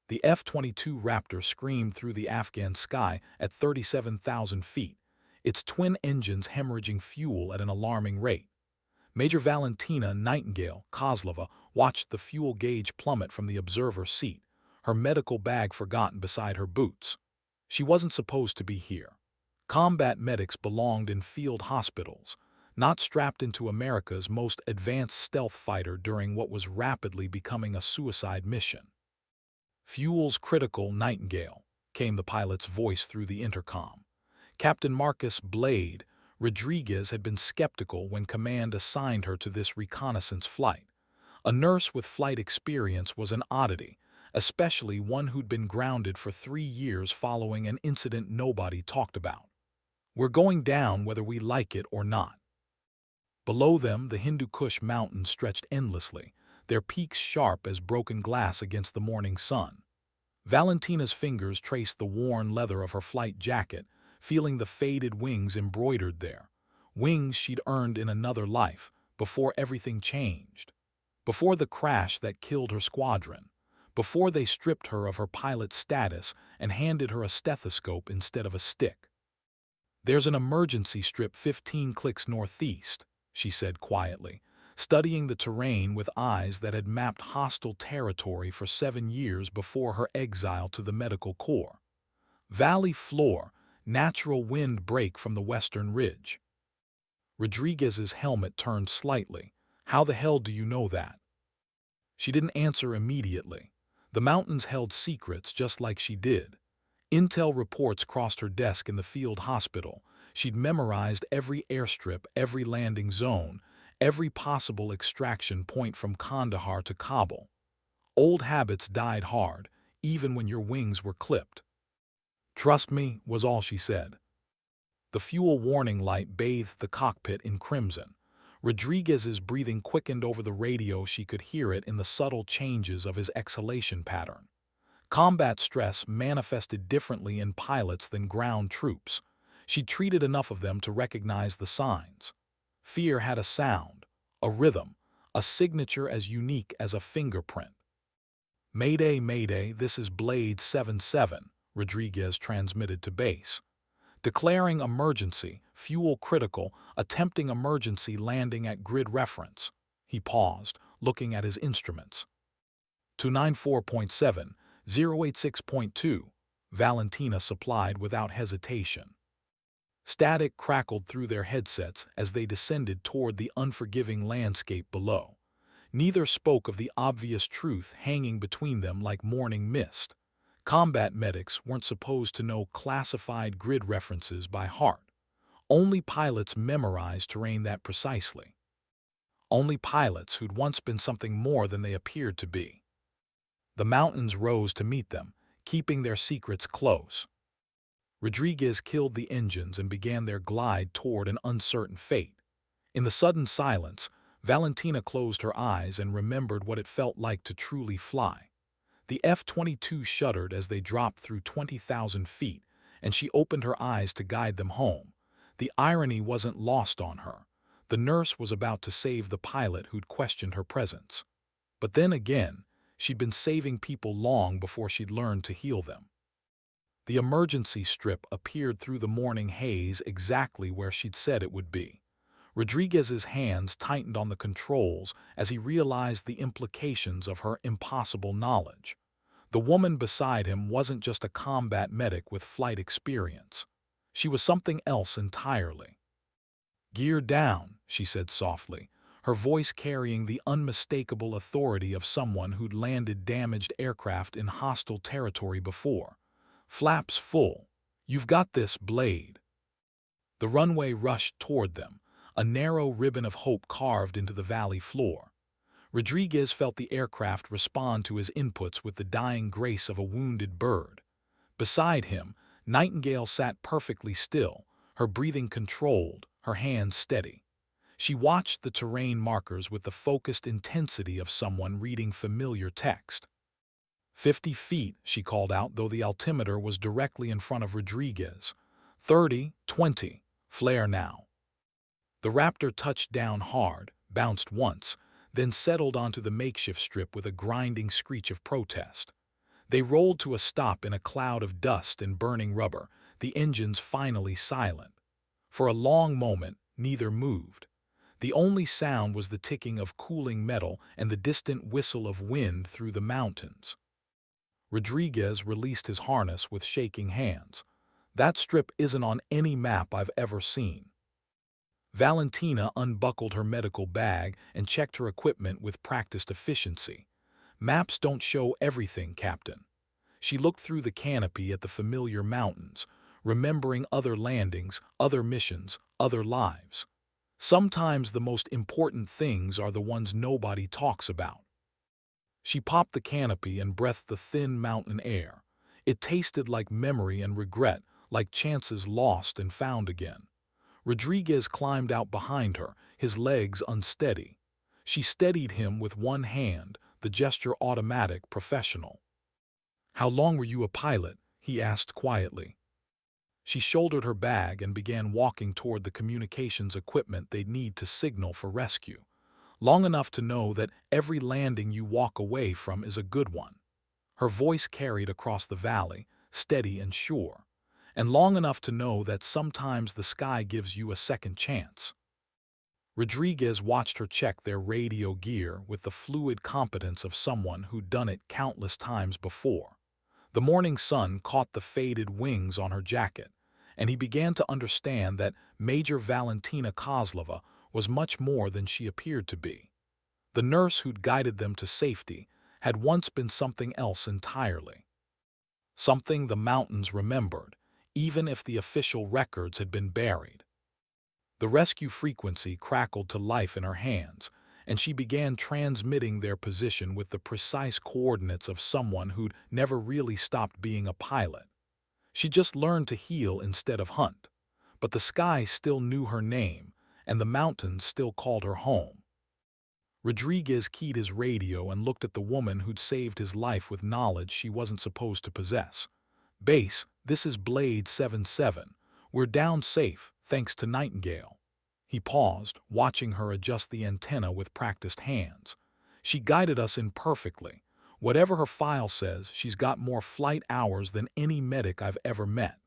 The F-22 Raptor screamed through the Afghan sky at 37,000 feet, its twin engines hemorrhaging fuel at an alarming rate. Major Valentina Nightingale Kozlova watched the fuel gauge plummet from the observer's seat, her medical bag forgotten beside her boots. She wasn't supposed to be here. Combat medics belonged in field hospitals, not strapped into America's most advanced stealth fighter during what was rapidly becoming a suicide mission. "Fuel's critical, Nightingale," came the pilot's voice through the intercom. Captain Marcus Blade Rodriguez had been skeptical when command assigned her to this reconnaissance flight. A nurse with flight experience was an oddity, especially one who'd been grounded for 3 years following an incident nobody talked about. "We're going down whether we like it or not." Below them, the Hindu Kush mountains stretched endlessly, their peaks sharp as broken glass against the morning sun. Valentina's fingers traced the worn leather of her flight jacket, feeling the faded wings embroidered there. Wings she'd earned in another life, before everything changed. Before the crash that killed her squadron. Before they stripped her of her pilot status and handed her a stethoscope instead of a stick. "There's an emergency strip 15 clicks northeast," she said quietly, studying the terrain with eyes that had mapped hostile territory for 7 years before her exile to the medical corps. "Valley floor, natural wind break from the western ridge." Rodriguez's helmet turned slightly. "How the hell do you know that?" She didn't answer immediately. The mountains held secrets just like she did. Intel reports crossed her desk in the field hospital. She'd memorized every airstrip, every landing zone, every possible extraction point from Kandahar to Kabul. Old habits died hard, even when your wings were clipped. "Trust me," was all she said. The fuel warning light bathed the cockpit in crimson. Rodriguez's breathing quickened over the radio. She could hear it in the subtle changes of his exhalation pattern. Combat stress manifested differently in pilots than ground troops. She'd treated enough of them to recognize the signs. Fear had a sound, a rhythm, a signature as unique as a fingerprint. "Mayday, Mayday, this is Blade 77, Rodriguez transmitted to base. "Declaring emergency, fuel critical, attempting emergency landing at grid reference." He paused, looking at his instruments. 294.7, 086.2, Valentina supplied without hesitation. Static crackled through their headsets as they descended toward the unforgiving landscape below. Neither spoke of the obvious truth hanging between them like morning mist. Combat medics weren't supposed to know classified grid references by heart. Only pilots memorized terrain that precisely. Only pilots who'd once been something more than they appeared to be. The mountains rose to meet them, keeping their secrets close. Rodriguez killed the engines and began their glide toward an uncertain fate. In the sudden silence, Valentina closed her eyes and remembered what it felt like to truly fly. The F-22 shuddered as they dropped through 20,000 feet, and she opened her eyes to guide them home. The irony wasn't lost on her. The nurse was about to save the pilot who'd questioned her presence. But then again, she'd been saving people long before she'd learned to heal them. The emergency strip appeared through the morning haze exactly where she'd said it would be. Rodriguez's hands tightened on the controls as he realized the implications of her impossible knowledge. The woman beside him wasn't just a combat medic with flight experience. She was something else entirely. "Gear down," she said softly, her voice carrying the unmistakable authority of someone who'd landed damaged aircraft in hostile territory before. "Flaps full. You've got this, Blade." The runway rushed toward them, a narrow ribbon of hope carved into the valley floor. Rodriguez felt the aircraft respond to his inputs with the dying grace of a wounded bird. Beside him, Nightingale sat perfectly still, her breathing controlled, her hands steady. She watched the terrain markers with the focused intensity of someone reading familiar text. 50 feet, she called out, though the altimeter was directly in front of Rodriguez. 30, 20, flare now. The Raptor touched down hard, bounced once, then settled onto the makeshift strip with a grinding screech of protest. They rolled to a stop in a cloud of dust and burning rubber, the engines finally silent. For a long moment, neither moved. The only sound was the ticking of cooling metal and the distant whistle of wind through the mountains. Rodriguez released his harness with shaking hands. That strip isn't on any map I've ever seen. Valentina unbuckled her medical bag and checked her equipment with practiced efficiency. Maps don't show everything, Captain. She looked through the canopy at the familiar mountains, remembering other landings, other missions, other lives. Sometimes the most important things are the ones nobody talks about. She popped the canopy and breathed the thin mountain air. It tasted like memory and regret, like chances lost and found again. Rodriguez climbed out behind her, his legs unsteady. She steadied him with one hand, the gesture automatic, professional. "How long were you a pilot?" he asked quietly. She shouldered her bag and began walking toward the communications equipment they'd need to signal for rescue. "Long enough to know that every landing you walk away from is a good one." Her voice carried across the valley, steady and sure. "And long enough to know that sometimes the sky gives you a second chance." Rodriguez watched her check their radio gear with the fluid competence of someone who'd done it countless times before. The morning sun caught the faded wings on her jacket, and he began to understand that Major Valentina Kozlova was much more than she appeared to be. The nurse who'd guided them to safety had once been something else entirely. Something the mountains remembered, even if the official records had been buried. The rescue frequency crackled to life in her hands, and she began transmitting their position with the precise coordinates of someone who'd never really stopped being a pilot. She just learned to heal instead of hunt. But the sky still knew her name, and the mountains still called her home. Rodriguez keyed his radio and looked at the woman who'd saved his life with knowledge she wasn't supposed to possess. "Base, this is Blade 77. We're down safe, thanks to Nightingale." He paused, watching her adjust the antenna with practiced hands. "She guided us in perfectly. Whatever her file says, she's got more flight hours than any medic I've ever met."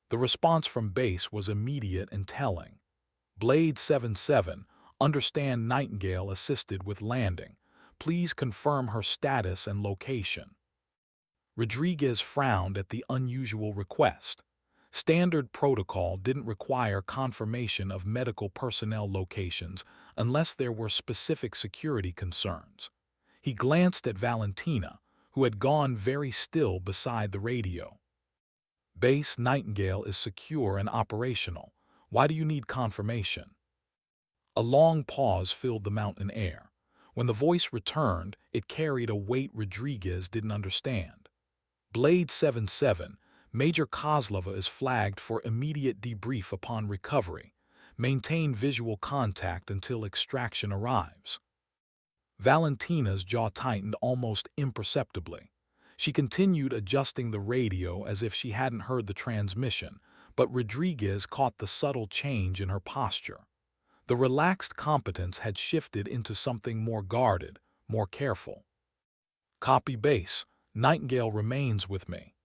The response from base was immediate and telling. "Blade 77, understand Nightingale assisted with landing. Please confirm her status and location." Rodriguez frowned at the unusual request. Standard protocol didn't require confirmation of medical personnel locations unless there were specific security concerns. He glanced at Valentina, who had gone very still beside the radio. "Base Nightingale is secure and operational. Why do you need confirmation?" A long pause filled the mountain air. When the voice returned, it carried a weight Rodriguez didn't understand. "Blade 77, Major Kozlova is flagged for immediate debrief upon recovery. Maintain visual contact until extraction arrives." Valentina's jaw tightened almost imperceptibly. She continued adjusting the radio as if she hadn't heard the transmission, but Rodriguez caught the subtle change in her posture. The relaxed competence had shifted into something more guarded, more careful. "Copy base. Nightingale remains with me."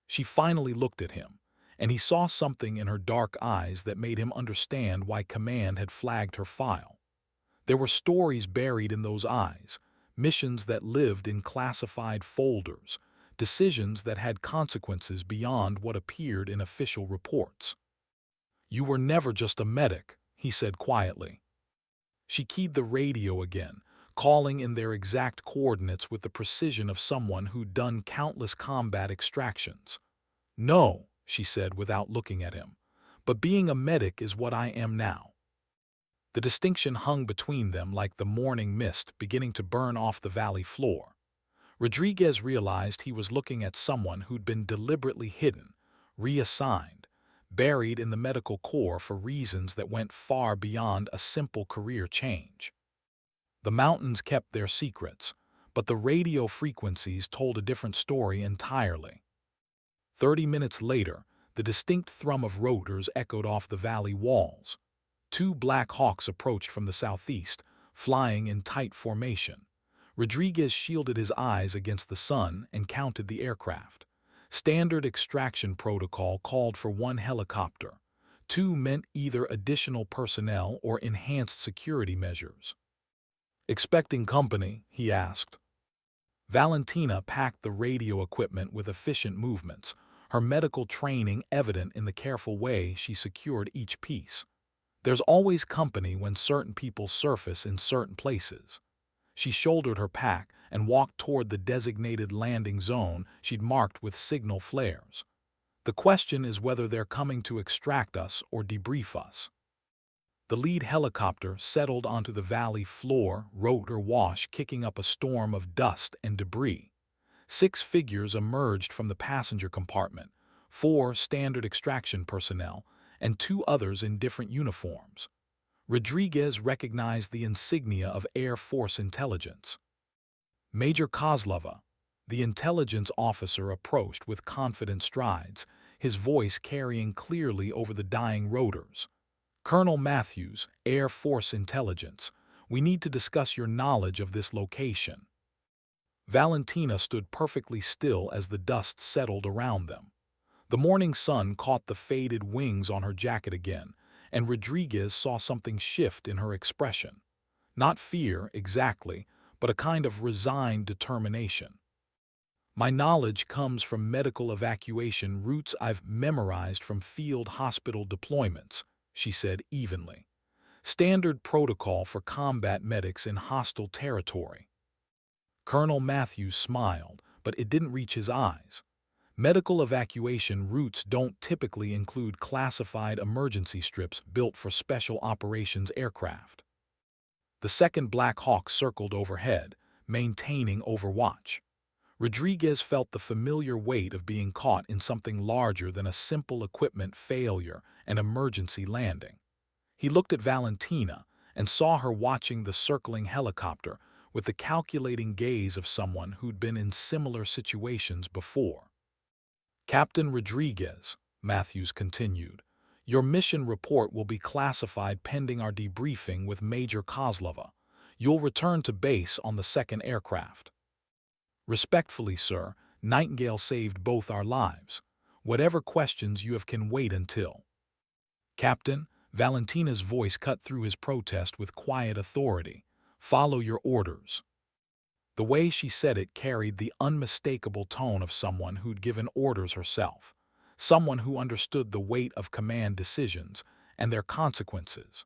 She finally looked at him, and he saw something in her dark eyes that made him understand why Command had flagged her file. There were stories buried in those eyes, missions that lived in classified folders, decisions that had consequences beyond what appeared in official reports. "You were never just a medic," he said quietly. She keyed the radio again, calling in their exact coordinates with the precision of someone who'd done countless combat extractions. "No," she said without looking at him, "but being a medic is what I am now." The distinction hung between them like the morning mist beginning to burn off the valley floor. Rodriguez realized he was looking at someone who'd been deliberately hidden, reassigned, buried in the medical corps for reasons that went far beyond a simple career change. The mountains kept their secrets, but the radio frequencies told a different story entirely. 30 minutes later, the distinct thrum of rotors echoed off the valley walls. Two Black Hawks approached from the southeast, flying in tight formation. Rodriguez shielded his eyes against the sun and counted the aircraft. Standard extraction protocol called for 1 helicopter. 2 meant either additional personnel or enhanced security measures. "Expecting company?" he asked. Valentina packed the radio equipment with efficient movements, her medical training evident in the careful way she secured each piece. There's always company when certain people surface in certain places. She shouldered her pack and walked toward the designated landing zone she'd marked with signal flares. "The question is whether they're coming to extract us or debrief us." The lead helicopter settled onto the valley floor, rotor wash kicking up a storm of dust and debris. 6 figures emerged from the passenger compartment, 4 standard extraction personnel, and 2 others in different uniforms. Rodriguez recognized the insignia of Air Force intelligence. Major Kozlova, the intelligence officer, approached with confident strides, his voice carrying clearly over the dying rotors. "Colonel Matthews, Air Force Intelligence, we need to discuss your knowledge of this location." Valentina stood perfectly still as the dust settled around them. The morning sun caught the faded wings on her jacket again, and Rodriguez saw something shift in her expression. Not fear, exactly, but a kind of resigned determination. "My knowledge comes from medical evacuation routes I've memorized from field hospital deployments," she said evenly. "Standard protocol for combat medics in hostile territory." Colonel Matthews smiled, but it didn't reach his eyes. Medical evacuation routes don't typically include classified emergency strips built for special operations aircraft. The second Black Hawk circled overhead, maintaining overwatch. Rodriguez felt the familiar weight of being caught in something larger than a simple equipment failure and emergency landing. He looked at Valentina and saw her watching the circling helicopter with the calculating gaze of someone who'd been in similar situations before. "Captain Rodriguez," Matthews continued, "your mission report will be classified pending our debriefing with Major Kozlova. You'll return to base on the second aircraft." "Respectfully, sir, Nightingale saved both our lives. Whatever questions you have can wait until." "Captain," Valentina's voice cut through his protest with quiet authority, "follow your orders." The way she said it carried the unmistakable tone of someone who'd given orders herself, someone who understood the weight of command decisions and their consequences.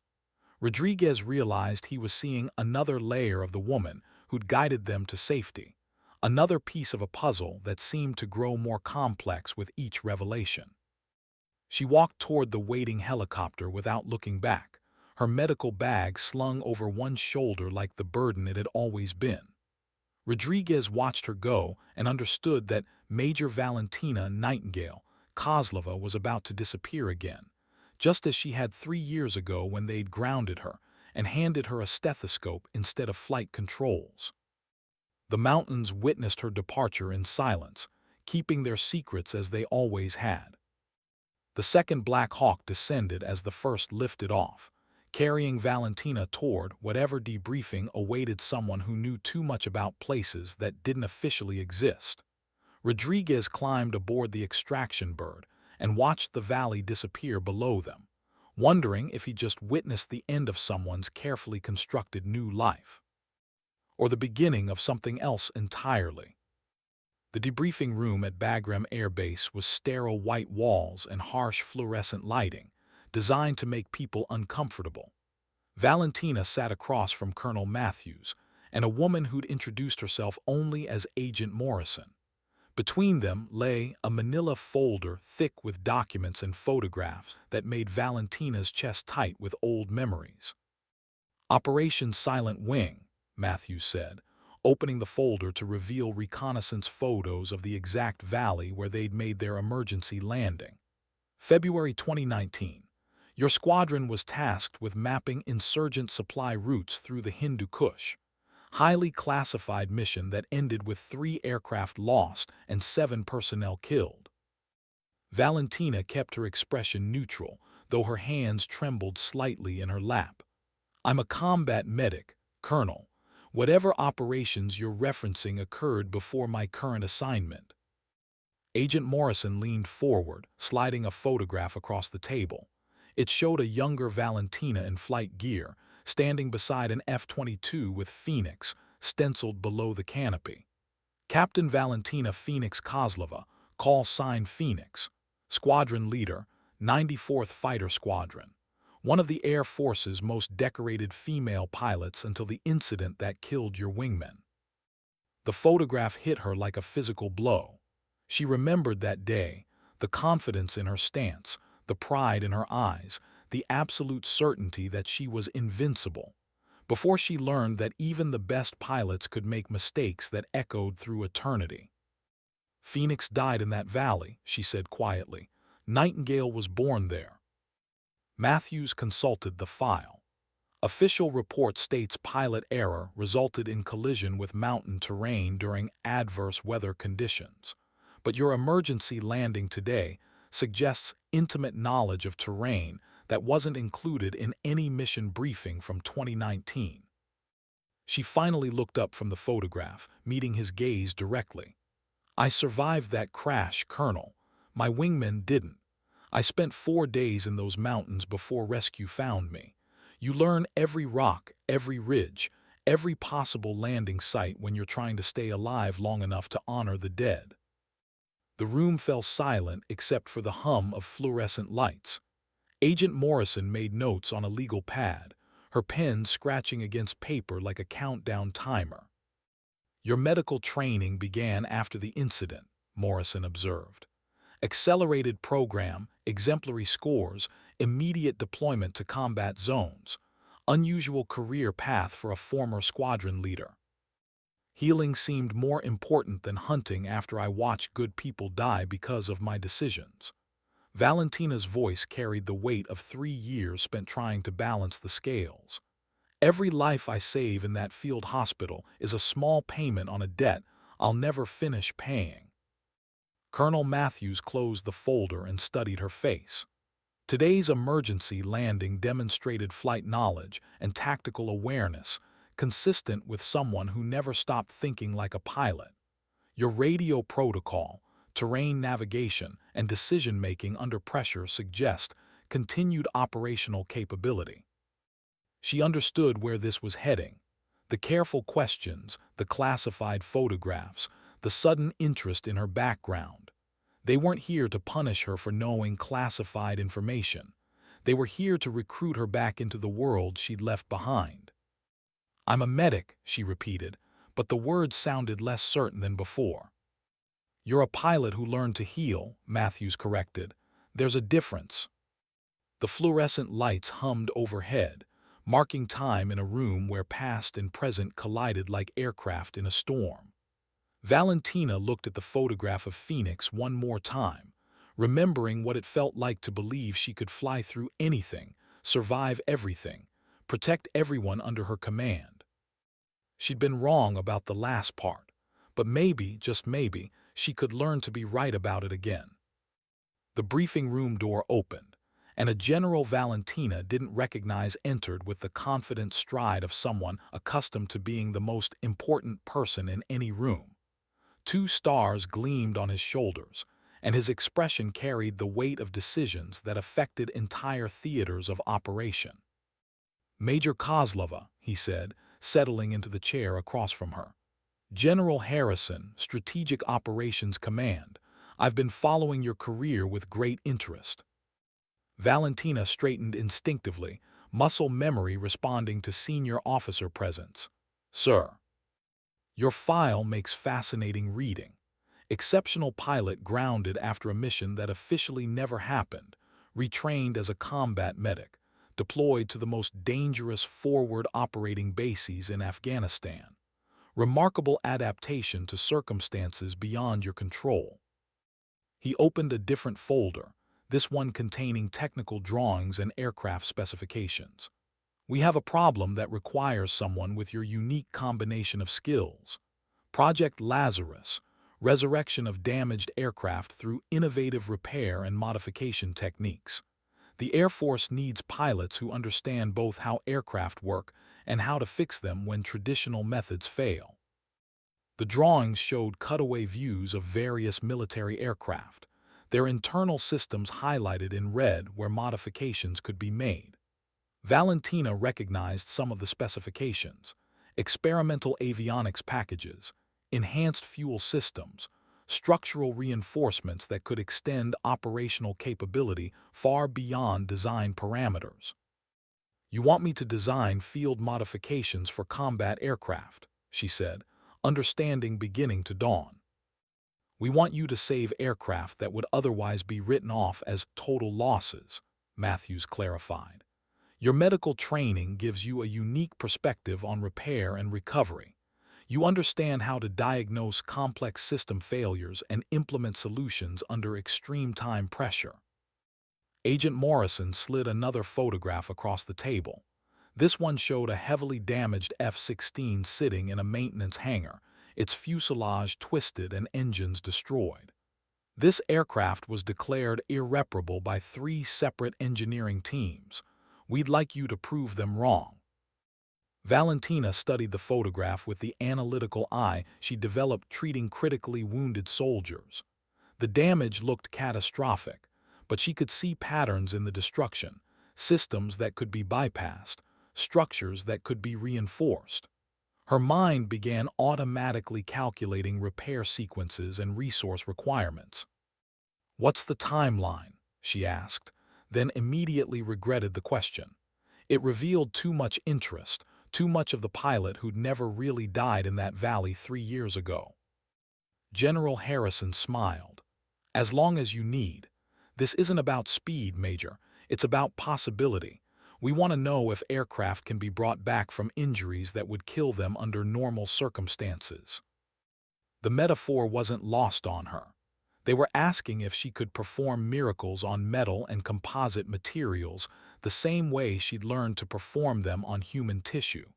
Rodriguez realized he was seeing another layer of the woman who'd guided them to safety, another piece of a puzzle that seemed to grow more complex with each revelation. She walked toward the waiting helicopter without looking back, her medical bag slung over one shoulder like the burden it had always been. Rodriguez watched her go and understood that Major Valentina Nightingale Kozlova was about to disappear again, just as she had 3 years ago when they'd grounded her and handed her a stethoscope instead of flight controls. The mountains witnessed her departure in silence, keeping their secrets as they always had. The second Black Hawk descended as the first lifted off, carrying Valentina toward whatever debriefing awaited someone who knew too much about places that didn't officially exist. Rodriguez climbed aboard the extraction bird and watched the valley disappear below them, wondering if he just witnessed the end of someone's carefully constructed new life, or the beginning of something else entirely. The debriefing room at Bagram Air Base was sterile white walls and harsh fluorescent lighting, designed to make people uncomfortable. Valentina sat across from Colonel Matthews and a woman who'd introduced herself only as Agent Morrison. Between them lay a manila folder thick with documents and photographs that made Valentina's chest tight with old memories. "Operation Silent Wing," Matthews said, opening the folder to reveal reconnaissance photos of the exact valley where they'd made their emergency landing. "February 2019. Your squadron was tasked with mapping insurgent supply routes through the Hindu Kush. Highly classified mission that ended with 3 aircraft lost and 7 personnel killed." Valentina kept her expression neutral, though her hands trembled slightly in her lap. "I'm a combat medic, Colonel. Whatever operations you're referencing occurred before my current assignment. Agent Morrison leaned forward, sliding a photograph across the table. It showed a younger Valentina in flight gear, standing beside an F-22 with Phoenix stenciled below the canopy. Captain Valentina Phoenix Kozlova, call sign Phoenix, squadron leader, 94th Fighter Squadron, one of the Air Force's most decorated female pilots until the incident that killed your wingman. The photograph hit her like a physical blow. She remembered that day, the confidence in her stance, the pride in her eyes, the absolute certainty that she was invincible, before she learned that even the best pilots could make mistakes that echoed through eternity. Phoenix died in that valley, she said quietly. Nightingale was born there. Matthews consulted the file. Official report states pilot error resulted in collision with mountain terrain during adverse weather conditions. But your emergency landing today suggests intimate knowledge of terrain that wasn't included in any mission briefing from 2019. She finally looked up from the photograph, meeting his gaze directly. I survived that crash, Colonel. My wingman didn't. I spent 4 days in those mountains before rescue found me. You learn every rock, every ridge, every possible landing site when you're trying to stay alive long enough to honor the dead. The room fell silent except for the hum of fluorescent lights. Agent Morrison made notes on a legal pad, her pen scratching against paper like a countdown timer. Your medical training began after the incident, Morrison observed. Accelerated program, exemplary scores, immediate deployment to combat zones. Unusual career path for a former squadron leader. Healing seemed more important than hunting after I watched good people die because of my decisions. Valentina's voice carried the weight of 3 years spent trying to balance the scales. Every life I save in that field hospital is a small payment on a debt I'll never finish paying. Colonel Matthews closed the folder and studied her face. Today's emergency landing demonstrated flight knowledge and tactical awareness, consistent with someone who never stopped thinking like a pilot. Your radio protocol, terrain navigation, and decision-making under pressure suggest continued operational capability. She understood where this was heading. The careful questions, the classified photographs, the sudden interest in her background. They weren't here to punish her for knowing classified information. They were here to recruit her back into the world she'd left behind. I'm a medic, she repeated, but the words sounded less certain than before. You're a pilot who learned to heal, Matthews corrected. There's a difference. The fluorescent lights hummed overhead, marking time in a room where past and present collided like aircraft in a storm. Valentina looked at the photograph of Phoenix one more time, remembering what it felt like to believe she could fly through anything, survive everything, protect everyone under her command. She'd been wrong about the last part, but maybe, just maybe, she could learn to be right about it again. The briefing room door opened, and a General Valentina didn't recognize entered with the confident stride of someone accustomed to being the most important person in any room. 2 stars gleamed on his shoulders, and his expression carried the weight of decisions that affected entire theaters of operation. Major Kozlova, he said, settling into the chair across from her. General Harrison, Strategic Operations Command. I've been following your career with great interest. Valentina straightened instinctively, muscle memory responding to senior officer presence. Sir. Your file makes fascinating reading. Exceptional pilot grounded after a mission that officially never happened, retrained as a combat medic, deployed to the most dangerous forward operating bases in Afghanistan. Remarkable adaptation to circumstances beyond your control. He opened a different folder, this one containing technical drawings and aircraft specifications. We have a problem that requires someone with your unique combination of skills. Project Lazarus, resurrection of damaged aircraft through innovative repair and modification techniques. The Air Force needs pilots who understand both how aircraft work and how to fix them when traditional methods fail. The drawings showed cutaway views of various military aircraft, their internal systems highlighted in red where modifications could be made. Valentina recognized some of the specifications: experimental avionics packages, enhanced fuel systems, structural reinforcements that could extend operational capability far beyond design parameters. "You want me to design field modifications for combat aircraft," she said, understanding beginning to dawn. "We want you to save aircraft that would otherwise be written off as total losses," Matthews clarified. "Your medical training gives you a unique perspective on repair and recovery. You understand how to diagnose complex system failures and implement solutions under extreme time pressure." Agent Morrison slid another photograph across the table. This one showed a heavily damaged F-16 sitting in a maintenance hangar, its fuselage twisted and engines destroyed. This aircraft was declared irreparable by 3 separate engineering teams. "We'd like you to prove them wrong." Valentina studied the photograph with the analytical eye she developed treating critically wounded soldiers. The damage looked catastrophic, but she could see patterns in the destruction, systems that could be bypassed, structures that could be reinforced. Her mind began automatically calculating repair sequences and resource requirements. "What's the timeline?" she asked, then immediately regretted the question. It revealed too much interest, too much of the pilot who'd never really died in that valley 3 years ago. General Harrison smiled. "As long as you need. This isn't about speed, Major. It's about possibility. We want to know if aircraft can be brought back from injuries that would kill them under normal circumstances." The metaphor wasn't lost on her. They were asking if she could perform miracles on metal and composite materials the same way she'd learned to perform them on human tissue.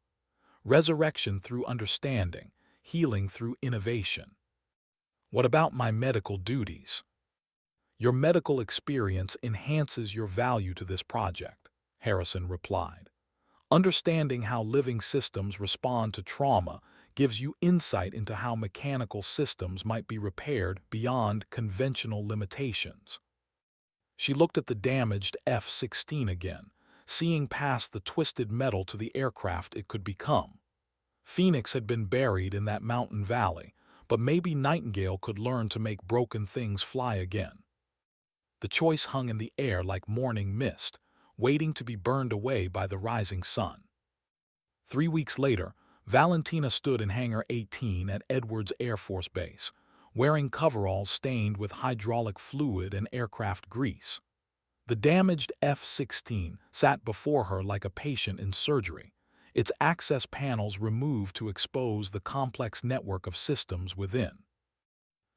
Resurrection through understanding, healing through innovation. "What about my medical duties?" "Your medical experience enhances your value to this project," Harrison replied. "Understanding how living systems respond to trauma gives you insight into how mechanical systems might be repaired beyond conventional limitations." She looked at the damaged F-16 again, seeing past the twisted metal to the aircraft it could become. Phoenix had been buried in that mountain valley, but maybe Nightingale could learn to make broken things fly again. The choice hung in the air like morning mist, waiting to be burned away by the rising sun. 3 weeks later, Valentina stood in Hangar 18 at Edwards Air Force Base, wearing coveralls stained with hydraulic fluid and aircraft grease. The damaged F-16 sat before her like a patient in surgery, its access panels removed to expose the complex network of systems within.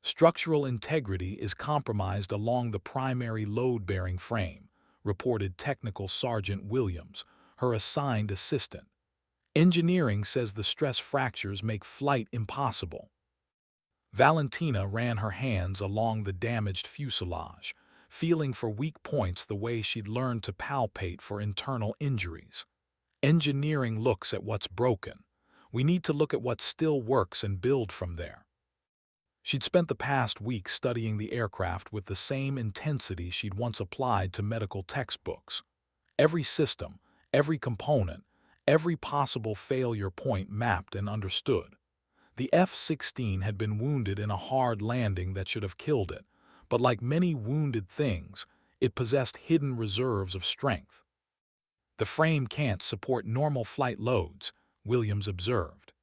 "Structural integrity is compromised along the primary load-bearing frame," reported Technical Sergeant Williams, her assigned assistant. "Engineering says the stress fractures make flight impossible." Valentina ran her hands along the damaged fuselage, feeling for weak points the way she'd learned to palpate for internal injuries. "Engineering looks at what's broken. We need to look at what still works and build from there." She'd spent the past week studying the aircraft with the same intensity she'd once applied to medical textbooks. Every system, every component, every possible failure point mapped and understood. The F-16 had been wounded in a hard landing that should have killed it, but like many wounded things, it possessed hidden reserves of strength. "The frame can't support normal flight loads," Williams observed.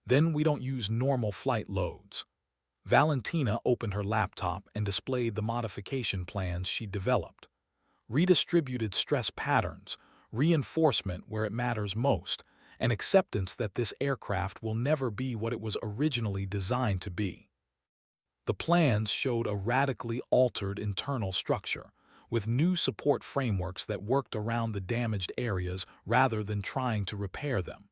"Then we don't use normal flight loads." Valentina opened her laptop and displayed the modification plans she'd developed. Redistributed stress patterns, reinforcement where it matters most, and acceptance that this aircraft will never be what it was originally designed to be. The plans showed a radically altered internal structure, with new support frameworks that worked around the damaged areas rather than trying to repair them.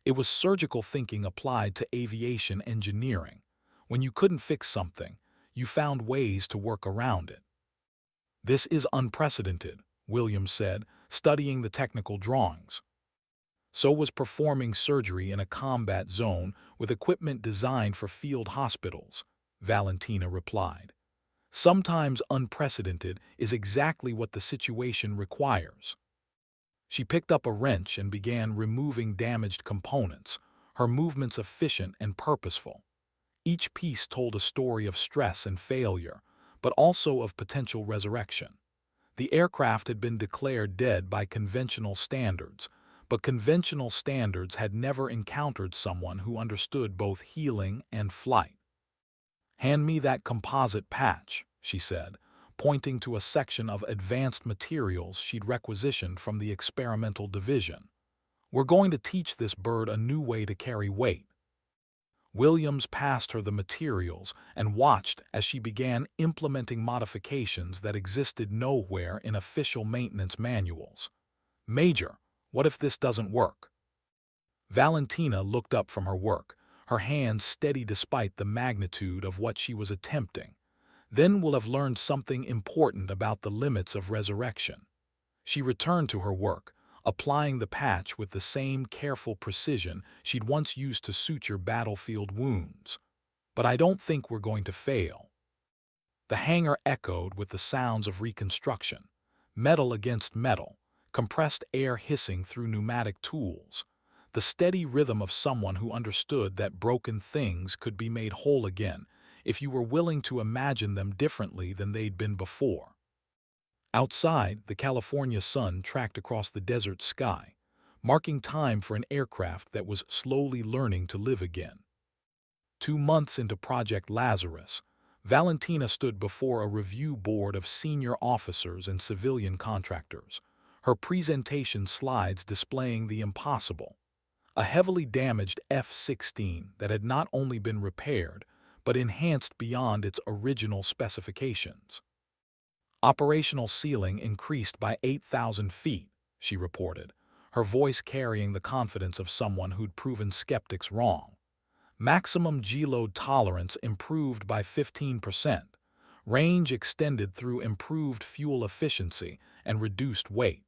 It was surgical thinking applied to aviation engineering. When you couldn't fix something, you found ways to work around it. "This is unprecedented," Williams said, studying the technical drawings. So was performing surgery in a combat zone with equipment designed for field hospitals, Valentina replied. Sometimes unprecedented is exactly what the situation requires. She picked up a wrench and began removing damaged components, her movements efficient and purposeful. Each piece told a story of stress and failure, but also of potential resurrection. The aircraft had been declared dead by conventional standards, but conventional standards had never encountered someone who understood both healing and flight. "Hand me that composite patch," she said, pointing to a section of advanced materials she'd requisitioned from the experimental division. "We're going to teach this bird a new way to carry weight." Williams passed her the materials and watched as she began implementing modifications that existed nowhere in official maintenance manuals. "Major, what if this doesn't work?" Valentina looked up from her work, her hands steady despite the magnitude of what she was attempting. "Then we'll have learned something important about the limits of resurrection." She returned to her work, applying the patch with the same careful precision she'd once used to suture battlefield wounds. "But I don't think we're going to fail." The hangar echoed with the sounds of reconstruction, metal against metal, compressed air hissing through pneumatic tools, the steady rhythm of someone who understood that broken things could be made whole again if you were willing to imagine them differently than they'd been before. Outside, the California sun tracked across the desert sky, marking time for an aircraft that was slowly learning to live again. 2 months into Project Lazarus, Valentina stood before a review board of senior officers and civilian contractors, her presentation slides displaying the impossible: a heavily damaged F-16 that had not only been repaired, but enhanced beyond its original specifications. "Operational ceiling increased by 8,000 feet, she reported, her voice carrying the confidence of someone who'd proven skeptics wrong. "Maximum G-load tolerance improved by 15%. Range extended through improved fuel efficiency and reduced weight."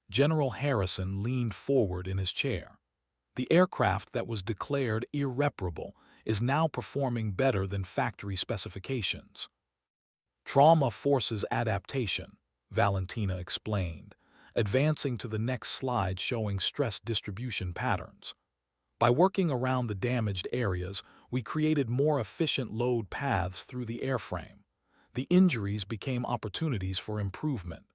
General Harrison leaned forward in his chair. "The aircraft that was declared irreparable is now performing better than factory specifications." "Trauma forces adaptation," Valentina explained, advancing to the next slide showing stress distribution patterns. "By working around the damaged areas, we created more efficient load paths through the airframe. The injuries became opportunities for improvement."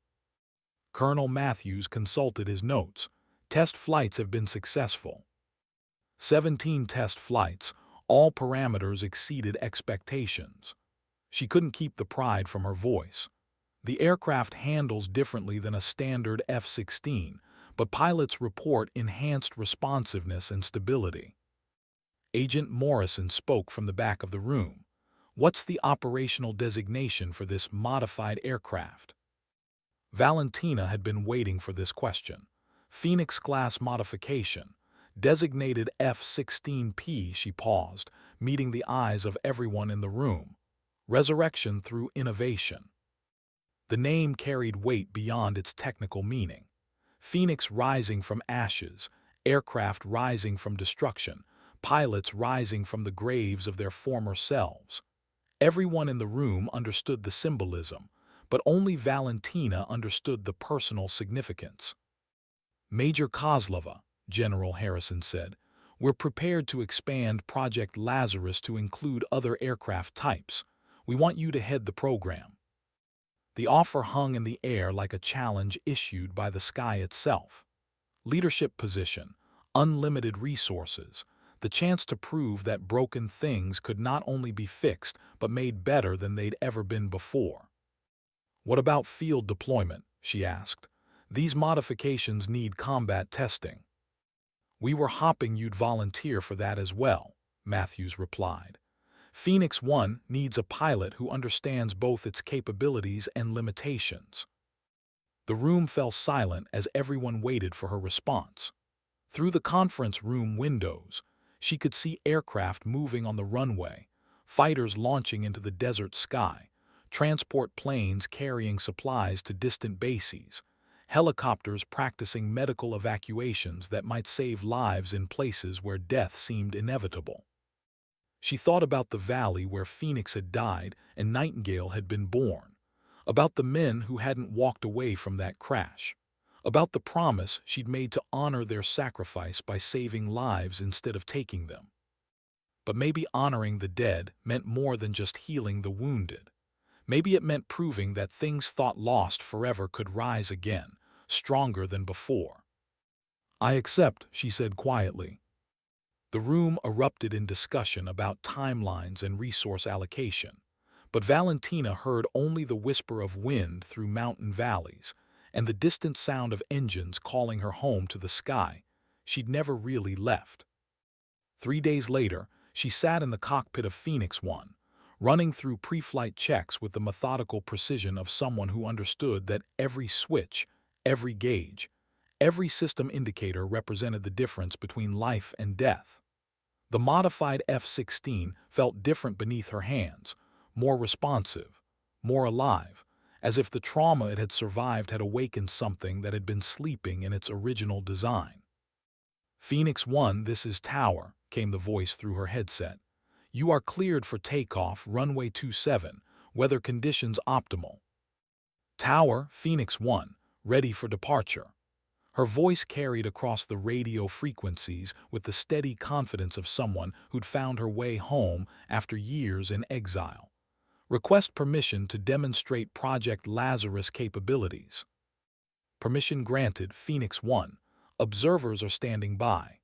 Colonel Matthews consulted his notes. "Test flights have been successful." 17 test flights, all parameters exceeded expectations. She couldn't keep the pride from her voice. "The aircraft handles differently than a standard F-16, but pilots report enhanced responsiveness and stability." Agent Morrison spoke from the back of the room. "What's the operational designation for this modified aircraft?" Valentina had been waiting for this question. "Phoenix-class modification. Designated F-16P," she paused, meeting the eyes of everyone in the room. "Resurrection through innovation." The name carried weight beyond its technical meaning. Phoenix rising from ashes, aircraft rising from destruction, pilots rising from the graves of their former selves. Everyone in the room understood the symbolism, but only Valentina understood the personal significance. "Major Kozlova," General Harrison said, "we're prepared to expand Project Lazarus to include other aircraft types. We want you to head the program." The offer hung in the air like a challenge issued by the sky itself. Leadership position, unlimited resources, the chance to prove that broken things could not only be fixed but made better than they'd ever been before. "What about field deployment?" she asked. "These modifications need combat testing." "We were hoping you'd volunteer for that as well," Matthews replied. "Phoenix 1 needs a pilot who understands both its capabilities and limitations." The room fell silent as everyone waited for her response. Through the conference room windows, she could see aircraft moving on the runway, fighters launching into the desert sky, transport planes carrying supplies to distant bases, helicopters practicing medical evacuations that might save lives in places where death seemed inevitable. She thought about the valley where Phoenix had died and Nightingale had been born, about the men who hadn't walked away from that crash, about the promise she'd made to honor their sacrifice by saving lives instead of taking them. But maybe honoring the dead meant more than just healing the wounded. Maybe it meant proving that things thought lost forever could rise again, stronger than before. "I accept," she said quietly. The room erupted in discussion about timelines and resource allocation, but Valentina heard only the whisper of wind through mountain valleys and the distant sound of engines calling her home to the sky she'd never really left. 3 days later, she sat in the cockpit of Phoenix 1, running through pre-flight checks with the methodical precision of someone who understood that every switch, every gauge, every system indicator represented the difference between life and death. The modified F-16 felt different beneath her hands, more responsive, more alive, as if the trauma it had survived had awakened something that had been sleeping in its original design. "Phoenix 1, this is Tower," came the voice through her headset. "You are cleared for takeoff, runway 27, weather conditions optimal." "Tower, Phoenix 1, ready for departure." Her voice carried across the radio frequencies with the steady confidence of someone who'd found her way home after years in exile. "Request permission to demonstrate Project Lazarus capabilities." "Permission granted, Phoenix 1. Observers are standing by."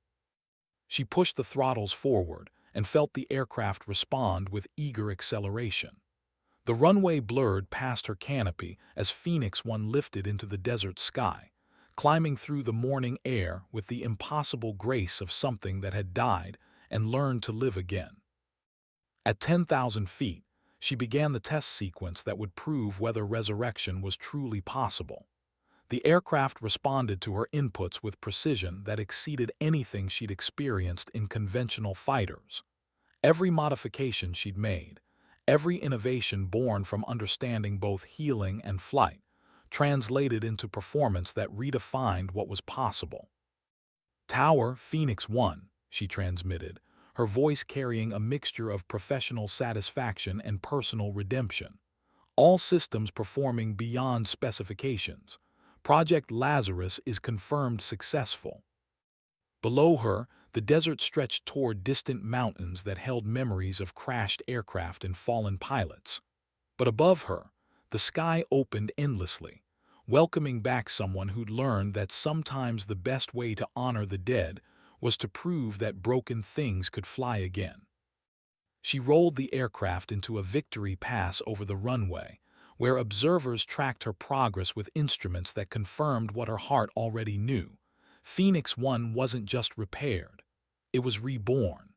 She pushed the throttles forward and felt the aircraft respond with eager acceleration. The runway blurred past her canopy as Phoenix 1 lifted into the desert sky, climbing through the morning air with the impossible grace of something that had died and learned to live again. At 10,000 feet, she began the test sequence that would prove whether resurrection was truly possible. The aircraft responded to her inputs with precision that exceeded anything she'd experienced in conventional fighters. Every modification she'd made, every innovation born from understanding both healing and flight, translated into performance that redefined what was possible. "Tower, Phoenix 1, she transmitted, her voice carrying a mixture of professional satisfaction and personal redemption. "All systems performing beyond specifications. Project Lazarus is confirmed successful." Below her, the desert stretched toward distant mountains that held memories of crashed aircraft and fallen pilots. But above her, the sky opened endlessly, welcoming back someone who'd learned that sometimes the best way to honor the dead was to prove that broken things could fly again. She rolled the aircraft into a victory pass over the runway, where observers tracked her progress with instruments that confirmed what her heart already knew. Phoenix 1 wasn't just repaired, it was reborn.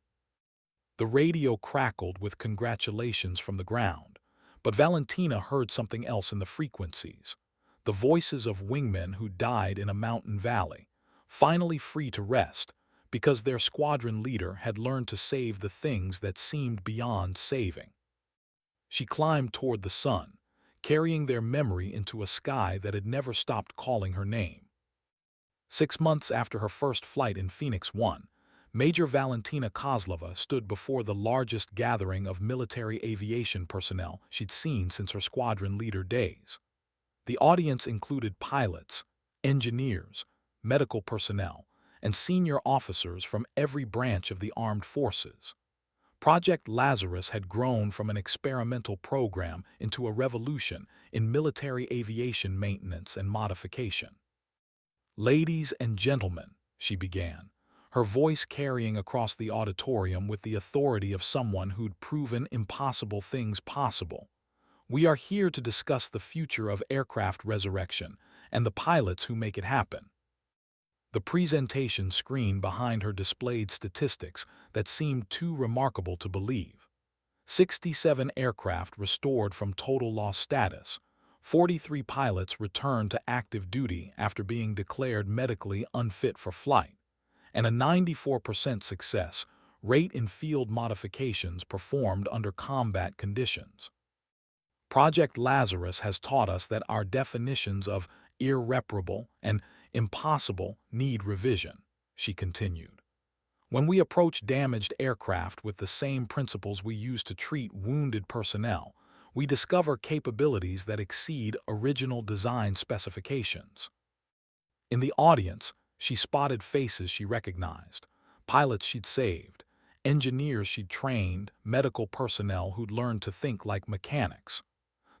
The radio crackled with congratulations from the ground, but Valentina heard something else in the frequencies. The voices of wingmen who died in a mountain valley, finally free to rest, because their squadron leader had learned to save the things that seemed beyond saving. She climbed toward the sun, carrying their memory into a sky that had never stopped calling her name. 6 months after her first flight in Phoenix 1, Major Valentina Kozlova stood before the largest gathering of military aviation personnel she'd seen since her squadron leader days. The audience included pilots, engineers, medical personnel, and senior officers from every branch of the armed forces. Project Lazarus had grown from an experimental program into a revolution in military aviation maintenance and modification. "Ladies and gentlemen," she began, her voice carrying across the auditorium with the authority of someone who'd proven impossible things possible. "We are here to discuss the future of aircraft resurrection and the pilots who make it happen." The presentation screen behind her displayed statistics that seemed too remarkable to believe. 67 aircraft restored from total loss status, 43 pilots returned to active duty after being declared medically unfit for flight, and a 94% success rate in field modifications performed under combat conditions. Project Lazarus has taught us that our definitions of irreparable and impossible need revision, she continued. When we approach damaged aircraft with the same principles we use to treat wounded personnel, we discover capabilities that exceed original design specifications. In the audience, she spotted faces she recognized, pilots she'd saved, engineers she'd trained, medical personnel who'd learned to think like mechanics.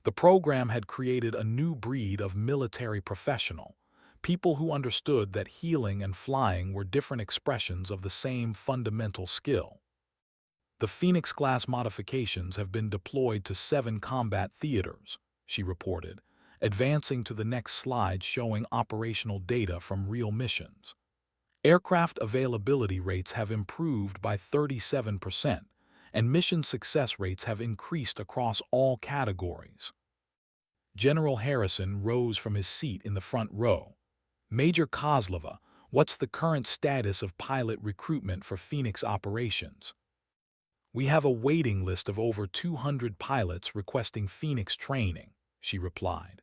The program had created a new breed of military professional, people who understood that healing and flying were different expressions of the same fundamental skill. The Phoenix-class modifications have been deployed to 7 combat theaters, she reported, advancing to the next slide showing operational data from real missions. Aircraft availability rates have improved by 37%, and mission success rates have increased across all categories. General Harrison rose from his seat in the front row. Major Kozlova, what's the current status of pilot recruitment for Phoenix operations? We have a waiting list of over 200 pilots requesting Phoenix training, she replied.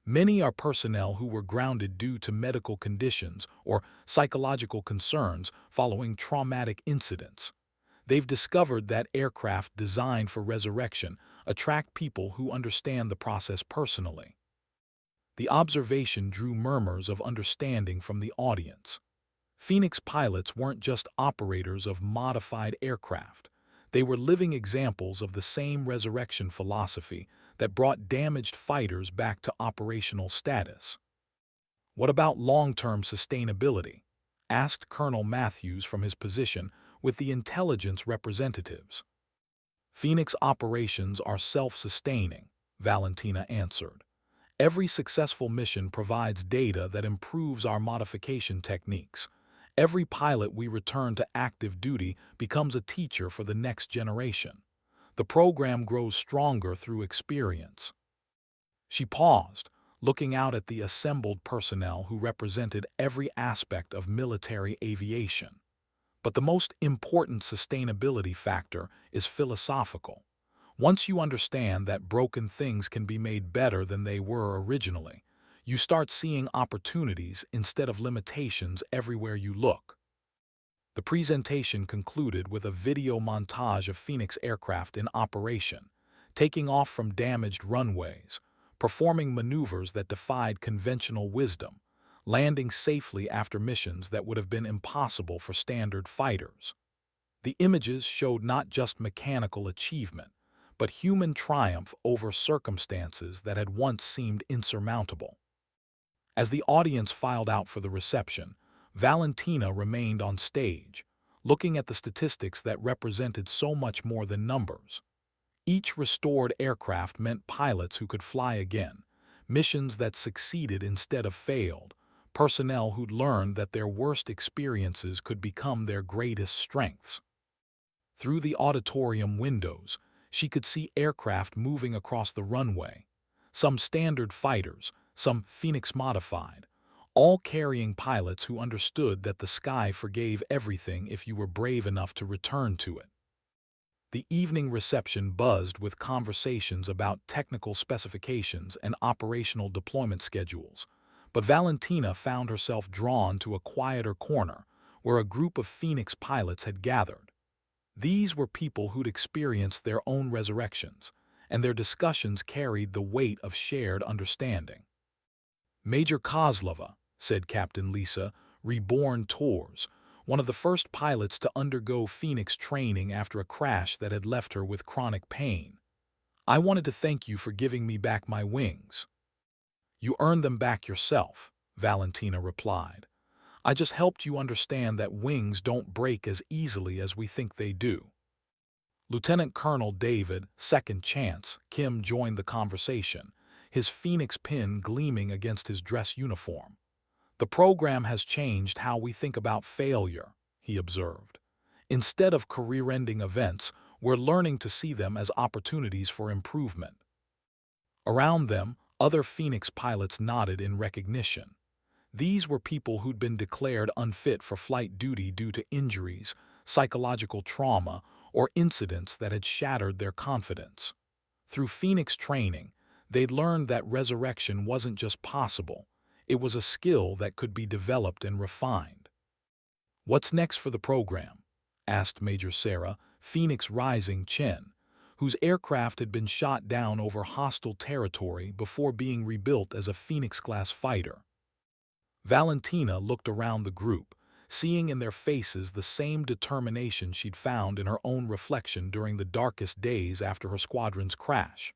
Many are personnel who were grounded due to medical conditions or psychological concerns following traumatic incidents. They've discovered that aircraft designed for resurrection attract people who understand the process personally. The observation drew murmurs of understanding from the audience. Phoenix pilots weren't just operators of modified aircraft. They were living examples of the same resurrection philosophy that brought damaged fighters back to operational status. What about long-term sustainability? Asked Colonel Matthews from his position with the intelligence representatives. Phoenix operations are self-sustaining, Valentina answered. Every successful mission provides data that improves our modification techniques. Every pilot we return to active duty becomes a teacher for the next generation. The program grows stronger through experience. She paused, looking out at the assembled personnel who represented every aspect of military aviation. But the most important sustainability factor is philosophical. Once you understand that broken things can be made better than they were originally, you start seeing opportunities instead of limitations everywhere you look. The presentation concluded with a video montage of Phoenix aircraft in operation, taking off from damaged runways, performing maneuvers that defied conventional wisdom, landing safely after missions that would have been impossible for standard fighters. The images showed not just mechanical achievement, but human triumph over circumstances that had once seemed insurmountable. As the audience filed out for the reception, Valentina remained on stage, looking at the statistics that represented so much more than numbers. Each restored aircraft meant pilots who could fly again, missions that succeeded instead of failed, personnel who'd learned that their worst experiences could become their greatest strengths. Through the auditorium windows, she could see aircraft moving across the runway, some standard fighters, some Phoenix modified, all carrying pilots who understood that the sky forgave everything if you were brave enough to return to it. The evening reception buzzed with conversations about technical specifications and operational deployment schedules, but Valentina found herself drawn to a quieter corner where a group of Phoenix pilots had gathered. These were people who'd experienced their own resurrections, and their discussions carried the weight of shared understanding. Major Kozlova, said Captain Lisa, reborn Tours, one of the first pilots to undergo Phoenix training after a crash that had left her with chronic pain. I wanted to thank you for giving me back my wings. You earned them back yourself, Valentina replied. I just helped you understand that wings don't break as easily as we think they do. Lieutenant Colonel David, Second Chance, Kim joined the conversation, his Phoenix pin gleaming against his dress uniform. The program has changed how we think about failure, he observed. Instead of career-ending events, we're learning to see them as opportunities for improvement. Around them, other Phoenix pilots nodded in recognition. These were people who'd been declared unfit for flight duty due to injuries, psychological trauma, or incidents that had shattered their confidence. Through Phoenix training, they'd learned that resurrection wasn't just possible, it was a skill that could be developed and refined. "What's next for the program?" asked Major Sarah, Phoenix Rising Chen, whose aircraft had been shot down over hostile territory before being rebuilt as a Phoenix-class fighter. Valentina looked around the group, seeing in their faces the same determination she'd found in her own reflection during the darkest days after her squadron's crash.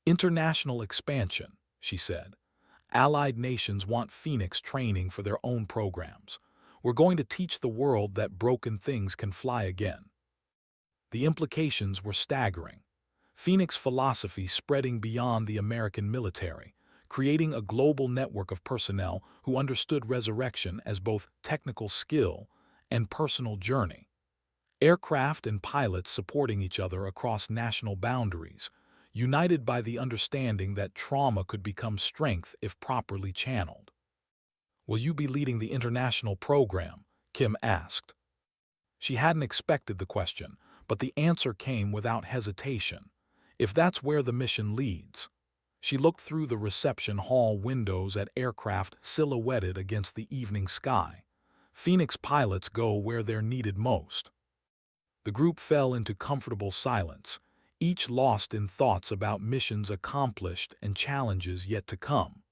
"International expansion," she said. "Allied nations want Phoenix training for their own programs. We're going to teach the world that broken things can fly again." The implications were staggering. Phoenix philosophy spreading beyond the American military, creating a global network of personnel who understood resurrection as both technical skill and personal journey. Aircraft and pilots supporting each other across national boundaries, united by the understanding that trauma could become strength if properly channeled. "Will you be leading the international program?" Kim asked. She hadn't expected the question, but the answer came without hesitation. "If that's where the mission leads." She looked through the reception hall windows at aircraft silhouetted against the evening sky. "Phoenix pilots go where they're needed most." The group fell into comfortable silence, each lost in thoughts about missions accomplished and challenges yet to come.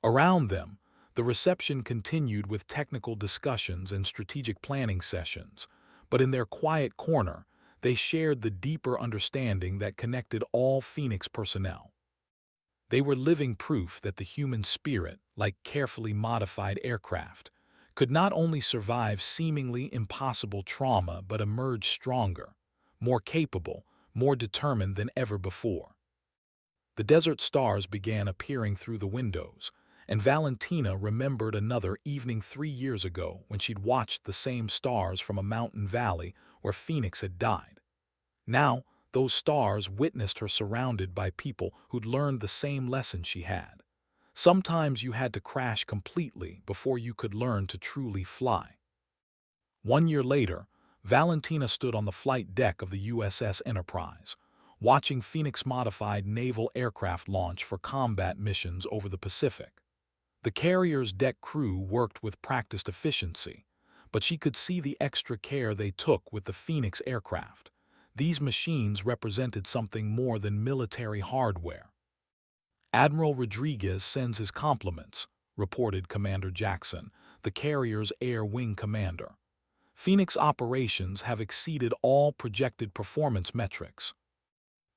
Around them, the reception continued with technical discussions and strategic planning sessions, but in their quiet corner, they shared the deeper understanding that connected all Phoenix personnel. They were living proof that the human spirit, like carefully modified aircraft, could not only survive seemingly impossible trauma but emerge stronger, more capable, more determined than ever before. The desert stars began appearing through the windows, and Valentina remembered another evening 3 years ago when she'd watched the same stars from a mountain valley where Phoenix had died. Now, those stars witnessed her surrounded by people who'd learned the same lesson she had. Sometimes you had to crash completely before you could learn to truly fly. 1 year later, Valentina stood on the flight deck of the USS Enterprise, watching Phoenix-modified naval aircraft launch for combat missions over the Pacific. The carrier's deck crew worked with practiced efficiency, but she could see the extra care they took with the Phoenix aircraft. These machines represented something more than military hardware. "Admiral Rodriguez sends his compliments," reported Commander Jackson, the carrier's air wing commander. "Phoenix operations have exceeded all projected performance metrics."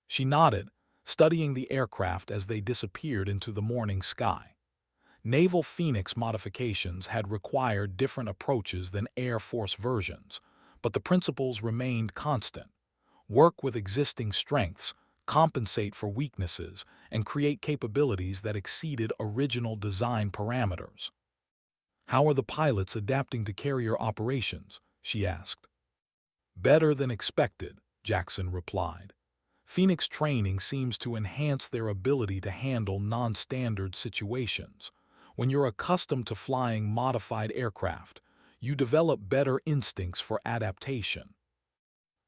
She nodded, studying the aircraft as they disappeared into the morning sky. Naval Phoenix modifications had required different approaches than Air Force versions, but the principles remained constant. Work with existing strengths, compensate for weaknesses, and create capabilities that exceeded original design parameters. "How are the pilots adapting to carrier operations?" she asked. "Better than expected," Jackson replied. "Phoenix training seems to enhance their ability to handle non-standard situations. When you're accustomed to flying modified aircraft, you develop better instincts for adaptation."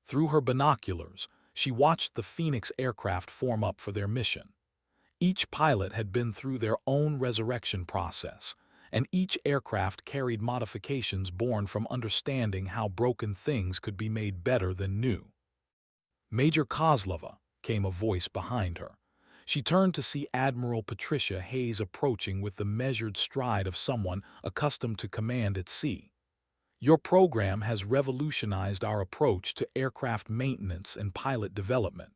Through her binoculars, she watched the Phoenix aircraft form up for their mission. Each pilot had been through their own resurrection process, and each aircraft carried modifications born from understanding how broken things could be made better than new. "Major Kozlova," came a voice behind her. She turned to see Admiral Patricia Hayes approaching with the measured stride of someone accustomed to command at sea. "Your program has revolutionized our approach to aircraft maintenance and pilot development."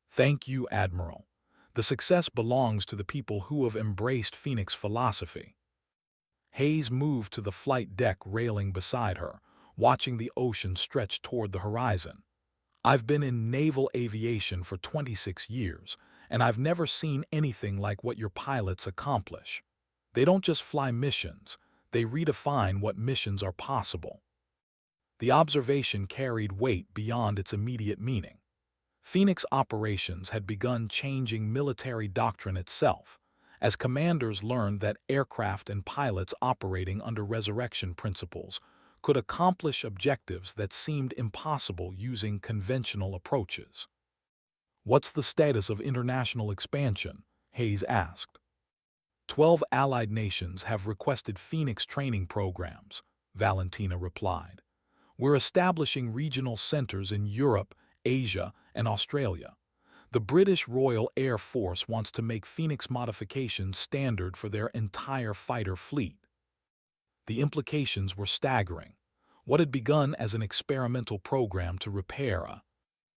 "Thank you, Admiral. The success belongs to the people who have embraced Phoenix philosophy." Hayes moved to the flight deck railing beside her, watching the ocean stretch toward the horizon. "I've been in naval aviation for 26 years, and I've never seen anything like what your pilots accomplish. They don't just fly missions, they redefine what missions are possible." The observation carried weight beyond its immediate meaning. Phoenix operations had begun changing military doctrine itself, as commanders learned that aircraft and pilots operating under resurrection principles could accomplish objectives that seemed impossible using conventional approaches. What's the status of international expansion? Hayes asked. 12 allied nations have requested Phoenix training programs, Valentina replied. We're establishing regional centers in Europe, Asia, and Australia. The British Royal Air Force wants to make Phoenix modifications standard for their entire fighter fleet. The implications were staggering. What had begun as an experimental program to repair a